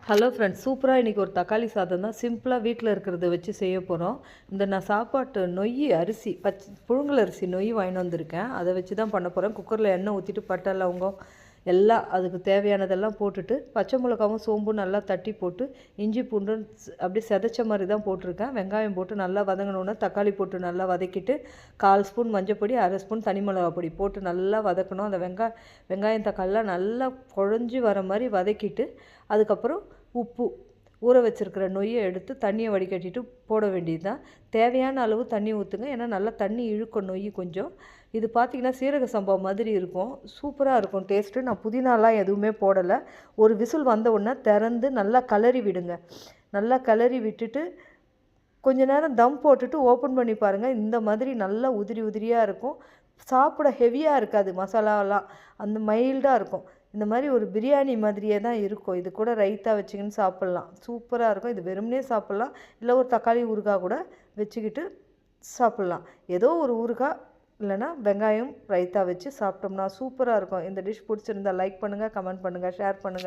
Hello friends, சூப்பராக இன்றைக்கி ஒரு தக்காளி சாதம் தான் சிம்பிளாக வீட்டில் இருக்கிறத வச்சு செய்ய போகிறோம். நான் சாப்பாட்டு நொய் அரிசி புழுங்கல் அரிசி நொய் வாங்கிட்டு வந்திருக்கேன். அதை வச்சு தான் பண்ண போகிறேன். குக்கரில் எண்ணெய் ஊற்றிட்டு பட்டை லவங்கம் எல்லாம் அதுக்கு தேவையானதெல்லாம் போட்டுட்டு பச்சை மிளகாவும் சோம்பும் நல்லா தட்டி போட்டு இஞ்சி பூண்டு அப்படியே செதைச்ச மாதிரி தான் போட்டிருக்கேன். வெங்காயம் போட்டு நல்லா வதங்கணுன்னா தக்காளி போட்டு நல்லா வதக்கிட்டு 1/4 ஸ்பூன் மஞ்சப்பொடி 1/2 ஸ்பூன் தனி மிளகா பொடி போட்டு நல்லா வதக்கணும். அந்த வெங்காயம் தக்காளிலாம் நல்லா குழஞ்சி வர மாதிரி வதக்கிட்டு அதுக்கப்புறம் உப்பு ஊற வச்சுருக்கிற நொய்யை எடுத்து தண்ணியை வடிகட்டிட்டு போட வேண்டியது தான். தேவையான அளவு தண்ணி ஊற்றுங்க, ஏன்னா நல்லா தண்ணி இழுக்கும் நொய் கொஞ்சம். இது பார்த்திங்கன்னா சீரக சம்பா மாதிரி இருக்கும், சூப்பராக இருக்கும் டேஸ்ட்டு. நான் புதினாலாம் எதுவுமே போடலை. ஒரு விசில் வந்த உடனே திறந்து நல்லா கிளறி விடுங்க. நல்லா கிளறி விட்டுட்டு கொஞ்ச நேரம் தம் போட்டுட்டு ஓப்பன் பண்ணி பாருங்கள். இந்த மாதிரி நல்லா உதிரி உதிரியாக இருக்கும். சாப்பிட ஹெவியாக இருக்காது, மசாலாலாம் அந்த மைல்டாக இருக்கும். இந்த மாதிரி ஒரு பிரியாணி மாதிரியே தான் இருக்கும். இது கூட ரைத்தா வச்சிங்கன்னு சாப்பிட்லாம், சூப்பராக இருக்கும். இது வெறுமனே சாப்பிட்லாம், இல்லை ஒரு தக்காளி ஊறுகாய் கூட வச்சுக்கிட்டு சாப்பிட்லாம். ஏதோ ஒரு ஊறுகாய் இல்லைன்னா வெங்காயம் ரைத்தா வச்சு சாப்பிட்டோம்னா சூப்பராக இருக்கும். இந்த டிஷ் பிடிச்சிருந்தா லைக் பண்ணுங்கள், கமெண்ட் பண்ணுங்கள், ஷேர் பண்ணுங்கள்.